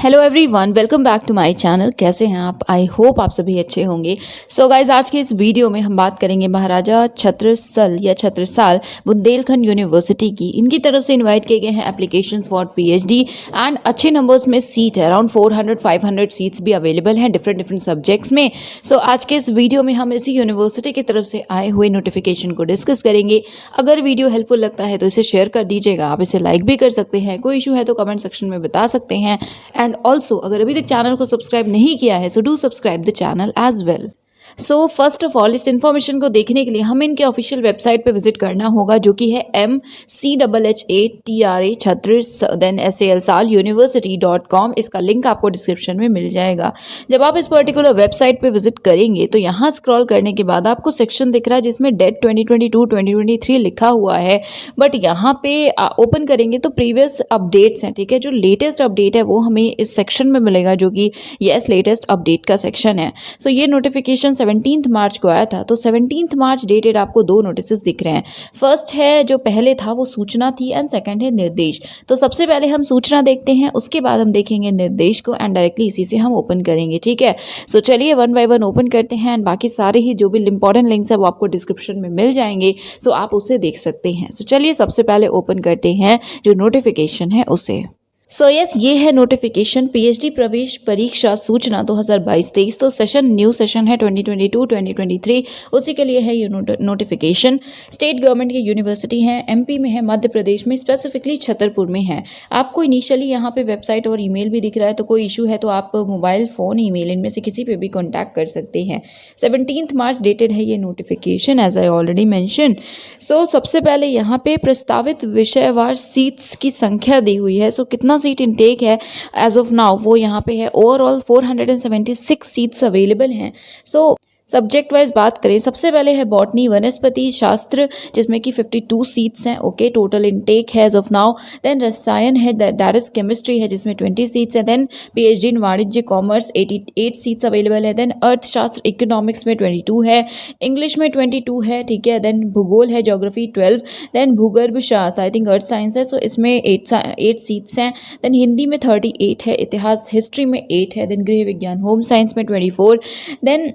Hello everyone, welcome back to my channel. कैसे हैं आप? आई होप आप सभी अच्छे होंगे। सो गाइज, आज के इस वीडियो में हम बात करेंगे महाराजा छत्रसल या छत्रसाल बुंदेलखंड यूनिवर्सिटी की। इनकी तरफ से इनवाइट किए गए हैं एप्लीकेशंस फॉर पीएचडी एंड अच्छे नंबर्स में सीट है। अराउंड 400-500 सीट्स भी अवेलेबल हैं डिफरेंट सब्जेक्ट्स में। सो आज के इस वीडियो में हम इसी यूनिवर्सिटी की तरफ से आए हुए नोटिफिकेशन को डिस्कस करेंगे। अगर वीडियो हेल्पफुल लगता है तो इसे शेयर कर दीजिएगा। आप इसे लाइक भी कर सकते हैं। कोई इशू है तो कमेंट सेक्शन में बता सकते हैं। एंड ऑल्सो अगर अभी तक चैनल को सब्सक्राइब नहीं किया है so do subscribe the channel as well. So first of all, इस इन्फॉर्मेशन को देखने के लिए हमें इनके ऑफिशियल वेबसाइट पे विजिट करना होगा, जो कि है MCHHATRA छत्तीस देन SAL university.com। इसका लिंक आपको डिस्क्रिप्शन में मिल जाएगा। जब आप इस पर्टिकुलर वेबसाइट पे विजिट करेंगे तो यहाँ स्क्रॉल करने के बाद आपको सेक्शन दिख रहा है जिसमें डेट 2022-2023 लिखा हुआ है। बट यहाँ पे ओपन करेंगे तो प्रीवियस अपडेट्स हैं, ठीक है। जो लेटेस्ट अपडेट है वो हमें इस सेक्शन में मिलेगा, जो कि यस लेटेस्ट अपडेट का सेक्शन है। सो ये नोटिफिकेशन 17 मार्च को आया था। तो 17 मार्च डेटेड आपको दो नोटिस दिख रहे हैं। फर्स्ट है, जो पहले था वो सूचना थी, एंड सेकंड है निर्देश। तो सबसे पहले हम सूचना देखते हैं, उसके बाद हम देखेंगे निर्देश को, एंड डायरेक्टली इसी से हम ओपन करेंगे, ठीक है। सो चलिए वन बाय वन ओपन करते हैं, एंड बाकी सारे ही जो भी इंपॉर्टेंट लिंक्स है वो आपको डिस्क्रिप्शन में मिल जाएंगे। सो आप उसे देख सकते हैं। सो चलिए सबसे पहले ओपन करते हैं जो नोटिफिकेशन है उसे। सो यस, ये है नोटिफिकेशन पीएचडी प्रवेश परीक्षा सूचना 2022-23। तो सेशन न्यू सेशन है 2022-2023, उसी के लिए है ये नोटिफिकेशन। स्टेट गवर्नमेंट की यूनिवर्सिटी है, एमपी में है, मध्य प्रदेश में, स्पेसिफिकली छतरपुर में है। आपको इनिशियली यहाँ पे वेबसाइट और ईमेल भी दिख रहा है, तो कोई इशू है तो आप मोबाइल फ़ोन ईमेल इनमें से किसी पे भी कॉन्टैक्ट कर सकते हैं। 17 मार्च डेटेड है ये notification, as I already mention. So सबसे पहले यहाँ पे प्रस्तावित विषयवार सीट्स की संख्या दी हुई है। सो कितना सीट इनटेक है एज ऑफ नाउ वो यहाँ पे है। ओवरऑल 476 सीट्स अवेलेबल हैं। सो सब्जेक्ट वाइज बात करें, सबसे पहले है बॉटनी वनस्पति शास्त्र, जिसमें कि 52 सीट्स हैं। ओके, टोटल इनटेक है एज ऑफ नाउ। देन रसायन है, दैट इज केमिस्ट्री है, जिसमें 20 सीट्स है। देन पीएचडी इन वाणिज्य कॉमर्स 88 सीट्स अवेलेबल है। देन अर्थशास्त्र इकोनॉमिक्स में 22 है, इंग्लिश में 22 है, ठीक है। देन भूगोल है, ज्योग्राफी 12। देन भूगर्भ शास्त्र आई थिंक अर्थ साइंस है, सो इसमें 8 सीट्स हैं। देन हिंदी में 38 है, इतिहास हिस्ट्री में 8 है। देन गृह विज्ञान होम साइंस में 24। देन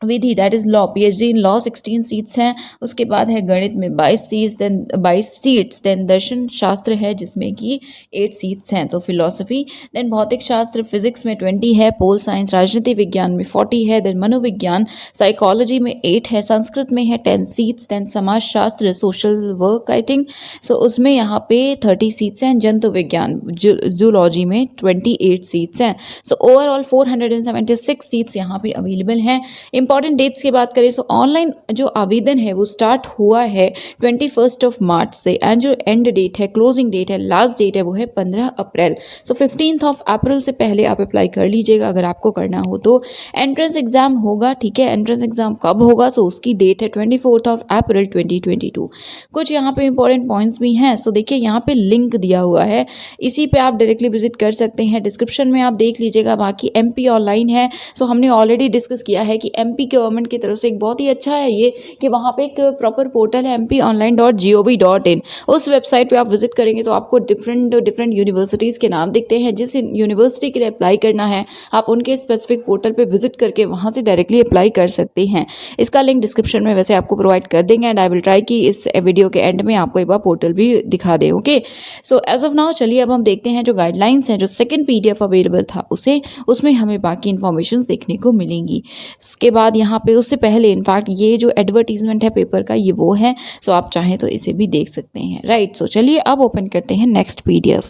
विधि that is law, PhD in law 16 seats हैं। उसके बाद है गणित में 22 सीट्स। देन दर्शन शास्त्र है, जिसमें कि 8 सीट्स हैं। तो फिलॉसफी, देन भौतिक शास्त्र फिजिक्स में 20 है, पोल साइंस राजनीति विज्ञान में 40 है। देन मनोविज्ञान साइकोलॉजी में 8 है, संस्कृत में है 10 सीट्स। देन समाज शास्त्र सोशल वर्क आई थिंक, सो उसमें यहाँ पे 30 सीट्स हैं। जंतु विज्ञान जूलॉजी में 28 सीट्स हैं। सो ओवरऑल 476 सीट्स यहाँ पे अवेलेबल हैं। इंपॉर्टेंट डेट्स की बात करें, सो ऑनलाइन जो आवेदन है वो स्टार्ट हुआ है 21 मार्च से, एंड जो एंड डेट है, क्लोजिंग डेट है, लास्ट डेट है वो है 15 अप्रैल। सो 15 अप्रैल से पहले आप अप्लाई कर लीजिएगा अगर आपको करना हो तो। एंट्रेंस एग्जाम होगा, ठीक है। एंट्रेंस एग्जाम कब होगा? सो उसकी डेट है 24 अप्रैल 2022। कुछ यहाँ पे इंपॉर्टेंट पॉइंट्स भी हैं। सो देखिए यहाँ पे लिंक दिया हुआ है, इसी पे आप डायरेक्टली विजिट कर सकते हैं। डिस्क्रिप्शन में आप देख लीजिएगा। बाकी MP ऑनलाइन है, सो हमने ऑलरेडी डिस्कस किया है कि MP गवर्नमेंट की तरफ से एक बहुत ही अच्छा है ये कि वहाँ पे एक प्रॉपर पोर्टल है mponline.gov.in। उस वेबसाइट पे आप विजिट करेंगे तो आपको डिफरेंट यूनिवर्सिटीज़ के नाम दिखते हैं। जिस यूनिवर्सिटी के लिए अप्लाई करना है आप उनके स्पेसिफिक पोर्टल पे विजिट करके वहाँ से डायरेक्टली अप्लाई कर सकते हैं। इसका लिंक डिस्क्रिप्शन में वैसे आपको प्रोवाइड कर देंगे, एंड आई विल ट्राई कि इस वीडियो के एंड में आपको एक बार पोर्टल भी दिखा दें। Okay, so as of now चलिए अब हम देखते हैं जो गाइडलाइंस हैं, जो सेकेंड PDF अवेलेबल था उसमें हमें बाकी इन्फॉर्मेशन देखने को मिलेंगी। उसके बाद यहाँ पे उससे पहले इनफैक्ट ये जो एडवर्टीजमेंट है पेपर का ये वो है। सो आप चाहें तो इसे भी देख सकते हैं, राइट। सो चलिए अब ओपन करते हैं नेक्स्ट PDF।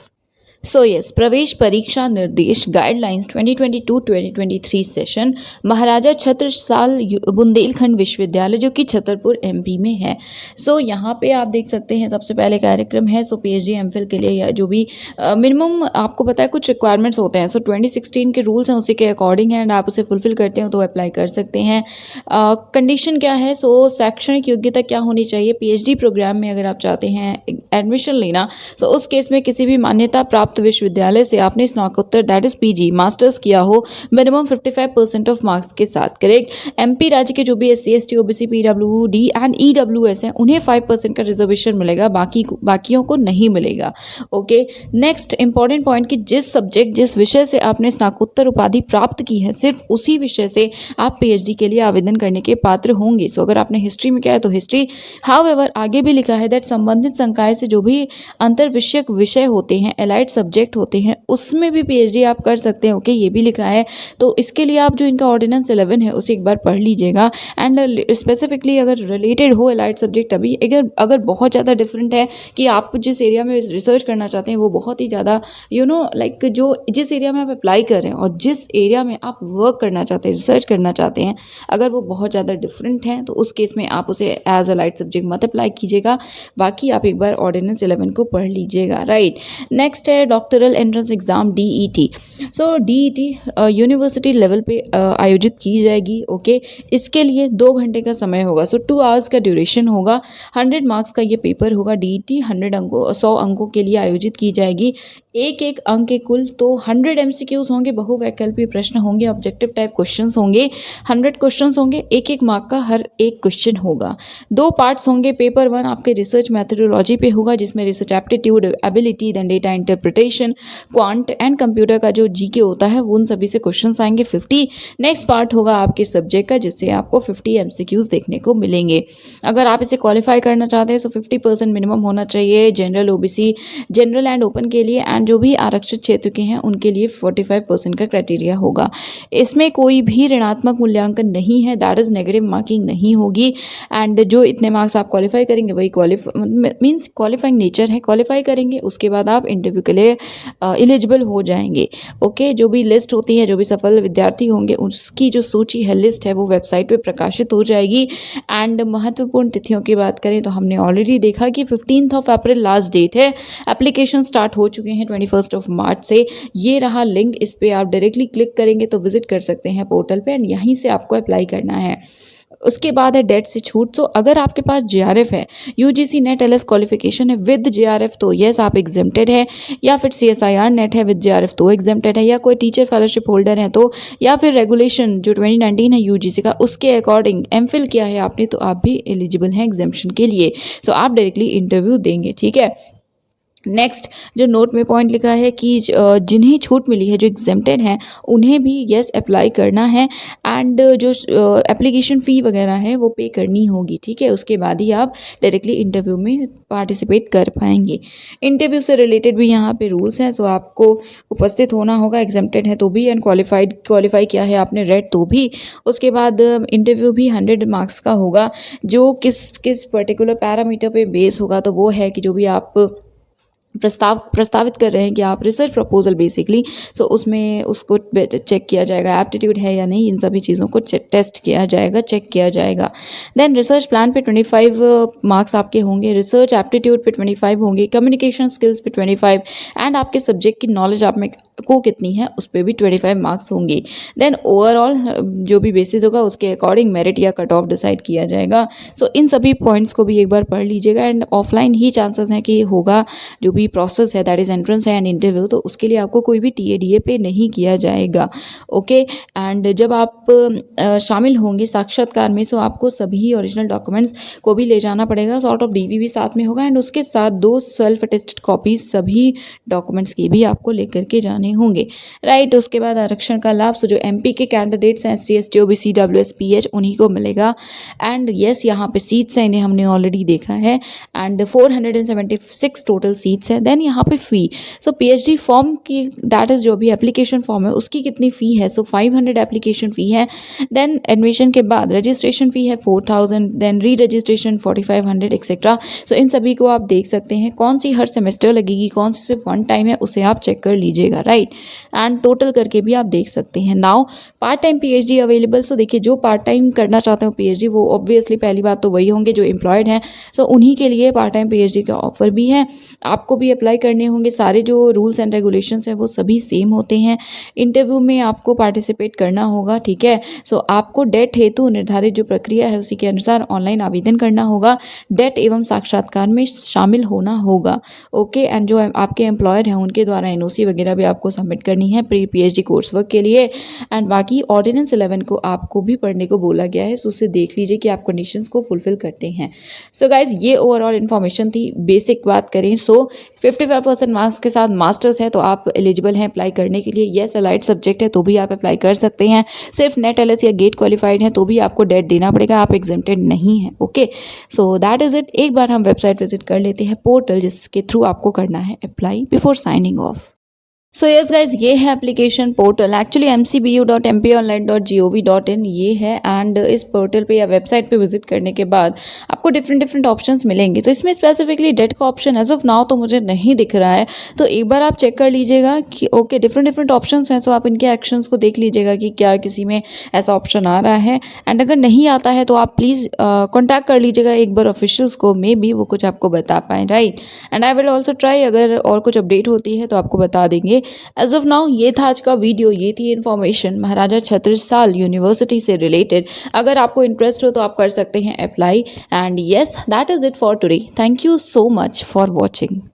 सो यस, प्रवेश परीक्षा निर्देश गाइडलाइंस 2022-2023 सेशन महाराजा छत्रसाल बुंदेलखंड विश्वविद्यालय, जो कि छतरपुर MP में है। सो यहाँ पे आप देख सकते हैं सबसे पहले कार्यक्रम है। सो PhD MPhil के लिए या जो भी मिनिमम आपको पता है कुछ रिक्वायरमेंट्स होते हैं। सो 2016 के रूल्स हैं, उसी के अकॉर्डिंग है, एंड आप उसे फुलफिल करते हो तो अप्लाई कर सकते हैं। कंडीशन क्या है? सो शैक्षणिक योग्यता क्या होनी चाहिए? PhD प्रोग्राम में अगर आप चाहते हैं एडमिशन लेना, सो उस केस में किसी भी मान्यता प्राप्त प्राप्त विश्वविद्यालय से आपने स्नातकोत्तर दैट इज पीजी मास्टर्स किया हो मिनिमम 55% ऑफ मार्क्स के साथ। करेक्ट। एमपी राज्य के जो भी SC ST OBC PWD and EWS हैं उन्हें 5% का रिजर्वेशन मिलेगा, बाकियों को नहीं मिलेगा। ओके। नेक्स्ट इंपॉर्टेंट पॉइंट कि जिस सब्जेक्ट जिस विषय से आपने स्नातकोत्तर उपाधि प्राप्त की है सिर्फ उसी विषय से आप PhD के लिए आवेदन करने के पात्र होंगे। सो अगर आपने हिस्ट्री में किया है तो हिस्ट्री। हाउएवर आगे भी लिखा है दैट संबंधित संकाय से जो भी अंतर विषयक विषय होते हैं, एलाइड सब्जेक्ट होते हैं, उसमें भी PhD आप कर सकते हैं। ओके, ये भी लिखा है। तो इसके लिए आप जो इनका ऑर्डिनेंस 11 है उसे एक बार पढ़ लीजिएगा एंड स्पेसिफिकली अगर रिलेटेड हो एलाइड सब्जेक्ट, अभी अगर बहुत ज़्यादा डिफरेंट है कि आप जिस एरिया में रिसर्च करना चाहते हैं वो बहुत ही ज़्यादा लाइक जो जिस एरिया में आप अप्लाई कर रहे हैं और जिस एरिया में आप वर्क करना चाहते हैं, रिसर्च करना चाहते हैं, अगर वो बहुत ज़्यादा डिफरेंट है तो उस केस में आप उसे एज अ लाइट सब्जेक्ट मत अप्लाई कीजिएगा। बाकी आप एक बार ऑर्डिनेंस 11 को पढ़ लीजिएगा। राइट। नेक्स्ट है डॉक्टरल एंट्रेंस एग्जाम DET। सो DET यूनिवर्सिटी लेवल पे आयोजित की जाएगी। ओके। इसके लिए 2 घंटे का समय होगा। सो 2 आवर्स का ड्यूरेशन होगा। 100 मार्क्स का ये पेपर होगा। DET 100 अंकों के लिए आयोजित की जाएगी। एक अंक के कुल तो 100 MCQs होंगे, बहुवैकल्पिक प्रश्न होंगे, ऑब्जेक्टिव टाइप क्वेश्चंस होंगे, 100 क्वेश्चंस होंगे, एक मार्क का हर एक क्वेश्चन होगा। 2 पार्ट्स होंगे। पेपर 1 आपके रिसर्च मैथडोलॉजी पे होगा जिसमें research aptitude, ability, then data interpretation, quant and computer का जो GK होता है वो उन सभी से क्वेश्चंस आएंगे 50। नेक्स्ट पार्ट होगा आपके सब्जेक्ट का जिससे आपको 50 MCQs देखने को मिलेंगे। अगर आप इसे क्वालिफाई करना चाहते हैं तो 50% मिनिमम होना चाहिए general, OBC, general and open के लिए, एंड जो भी आरक्षित क्षेत्र के हैं उनके लिए 45% का क्राइटेरिया होगा। इसमें कोई भी ऋणात्मक मूल्यांकन नहीं है, दैट इज नेगेटिव मार्किंग नहीं होगी। एंड जो इतने मार्क्स आप क्वालिफाई करेंगे वही मीन्स क्वालिफाइंग नेचर है, क्वालिफाई करेंगे उसके बाद आप इंटरव्यू के लिए एलिजिबल हो जाएंगे। ओके। जो भी लिस्ट होती है, जो भी सफल विद्यार्थी होंगे उसकी जो सूची है, लिस्ट है, वो वेबसाइट पे प्रकाशित हो जाएगी। एंड महत्वपूर्ण तिथियों की बात करें तो हमने ऑलरेडी देखा कि 15 अप्रैल लास्ट डेट है। एप्लीकेशन स्टार्ट हो चुके हैं 21 मार्च से। ये रहा लिंक, इस पर आप डायरेक्टली क्लिक करेंगे तो विजिट कर सकते हैं पोर्टल पे एंड यहीं से आपको अप्लाई करना है। उसके बाद है डेट से छूट। सो अगर आपके पास JRF है, UGC नेट LS क्वालिफिकेशन है विद JRF तो यस आप एग्जेम्प्टेड है, या फिर CSIR नेट है विद JRF तो एग्जेम्प्टेड है, या कोई टीचर फेलोशिप होल्डर है तो, या फिर रेगुलेशन जो 2019 है UGC का उसके अकॉर्डिंग MPhil किया है आपने तो आप भी एलिजिबल हैं एग्जेम्पशन के लिए। सो आप डायरेक्टली इंटरव्यू देंगे। ठीक है। नेक्स्ट जो नोट में पॉइंट लिखा है कि जिन्हें छूट मिली है, जो एग्जेम्प्टेड हैं, उन्हें भी यस अप्लाई करना है एंड जो एप्लीकेशन फ़ी वगैरह है वो पे करनी होगी। ठीक है। उसके बाद ही आप डायरेक्टली इंटरव्यू में पार्टिसिपेट कर पाएंगे। इंटरव्यू से रिलेटेड भी यहाँ पे रूल्स हैं। सो आपको उपस्थित होना होगा, एग्जेम्प्टेड है तो भी एंड क्वालिफाई किया है आपने रेड तो भी। उसके बाद इंटरव्यू भी 100 मार्क्स का होगा। जो किस पर्टिकुलर पैरामीटर पे बेस होगा तो वो है कि जो भी आप प्रस्तावित कर रहे हैं कि आप रिसर्च प्रपोजल बेसिकली, सो उसमें उसको चेक किया जाएगा एप्टीट्यूड है या नहीं, इन सभी चीज़ों को टेस्ट किया जाएगा, चेक किया जाएगा। देन रिसर्च प्लान पे 25 मार्क्स आपके होंगे, रिसर्च एप्टीट्यूड पे 25 होंगे, कम्युनिकेशन स्किल्स पे 25 एंड आपके सब्जेक्ट की नॉलेज आप में को कितनी है उस पर भी 25 मार्क्स होंगे। देन ओवरऑल जो भी बेसिस होगा उसके अकॉर्डिंग मेरिट या कट ऑफ डिसाइड किया जाएगा। सो इन सभी पॉइंट्स को भी एक बार पढ़ लीजिएगा एंड ऑफलाइन ही चांसेस हैं कि होगा। जो भी प्रोसेस है दैट इज एंट्रेंस है एंड इंटरव्यू, तो उसके लिए आपको कोई भी TADA पे नहीं किया जाएगा। ओके। एंड जब आप शामिल होंगे साक्षात्कार में सो आपको सभी ओरिजिनल डॉक्यूमेंट्स को भी ले जाना पड़ेगा, सॉर्ट ऑफ DV भी साथ में होगा एंड उसके साथ 2 सेल्फ अटेस्टेड कॉपीज सभी डॉक्यूमेंट्स की भी आपको लेकर के जाने होंगे। राइट। उसके बाद आरक्षण का लाभ जो MP के कैंडिडेट्स हैं SC ST OBC WS PH उन्हीं को मिलेगा। एंड यस यहाँ पे सीट्स हैं, इन्हें हमने ऑलरेडी देखा है एंड 476 टोटल सीट्स हैं। देन यहाँ पे फ़ी, सो PhD फॉर्म की दैट इज़ जो भी एप्लीकेशन फॉर्म है उसकी कितनी फ़ी है, सो 500 एप्लीकेशन फ़ी है। देन एडमिशन के बाद रजिस्ट्रेशन फ़ी है 4000, देन री रजिस्ट्रेशन 4500 एक्सेट्रा। सो इन सभी को आप देख सकते हैं। कौन सी हर सेमेस्टर लगेगी, कौन सी सिर्फ 1 टाइम है, उसे आप चेक कर लीजिएगा। राइट। राइट, एंड टोटल करके भी आप देख सकते हैं। Now part time PhD available. So देखिए, जो पार्ट टाइम करना चाहते हो पीएचडी, वो ऑब्वियसली पहली बात तो वही होंगे जो एम्प्लॉयड हैं। सो उन्हीं के लिए पार्ट टाइम पीएचडी का ऑफर भी है। आपको भी अप्लाई करने होंगे। सारे जो रूल्स एंड रेगुलेशंस हैं वो सभी सेम होते हैं। इंटरव्यू में आपको पार्टिसिपेट करना होगा, ठीक है। सो आपको डेट हेतु निर्धारित जो प्रक्रिया है उसी के अनुसार ऑनलाइन आवेदन करना होगा। डेट एवं साक्षात्कार में शामिल होना होगा, ओके। एंड जो आपके एम्प्लॉयर हैं उनके द्वारा एनओसी वगैरह भी आपको सबमिट करनी है प्री पीएचडी कोर्स वर्क के लिए। एंड बाकी ऑर्डिनेंस 11 को आपको भी पढ़ने को बोला गया है, सो उसे देख लीजिए कि आप कंडीशंस को फुलफिल करते हैं। सो गाइज, ये ओवरऑल इन्फॉर्मेशन थी। बेसिक बात करें सो 55% मार्क्स के साथ मास्टर्स है तो आप एलिजिबल हैं अप्लाई करने के लिए। येस, अलाइड सब्जेक्ट है तो भी आप अप्लाई कर सकते हैं। सिर्फ नेट एलएस या गेट क्वालिफाइड है तो भी आपको डेट देना पड़ेगा, आप एग्जेम्प्टेड नहीं है, okay. So that is it. एक बार हम वेबसाइट विजिट कर लेते हैं, पोर्टल जिसके थ्रू आपको करना है apply before signing off. So yes guys, ये है एप्लीकेशन पोर्टल। एक्चुअली mcbu.mponline.gov.in ये है। एंड इस पोर्टल पे या वेबसाइट पे विजिट करने के बाद आपको डिफरेंट ऑप्शंस मिलेंगे। तो इसमें स्पेसिफिकली डेट का ऑप्शन एज ऑफ नाउ तो मुझे नहीं दिख रहा है, तो एक बार आप चेक कर लीजिएगा कि ओके डिफरेंट ऑप्शंस हैं। सो आप इनके एक्शंस को देख लीजिएगा कि क्या किसी में ऐसा ऑप्शन आ रहा है। एंड अगर नहीं आता है तो आप प्लीज़ कॉन्टैक्ट कर लीजिएगा एक बार ऑफिशियल्स को, मे बी वो कुछ आपको बता पाएँ, right. And I will also try, अगर और कुछ अपडेट होती है तो आपको बता देंगे। एज ऑफ नाउ ये था आज का वीडियो, ये थी इन्फॉर्मेशन महाराजा छत्रसाल यूनिवर्सिटी से रिलेटेड। अगर आपको इंटरेस्ट हो तो आप कर सकते हैं apply. And yes, that is it for today. Thank you so much for watching.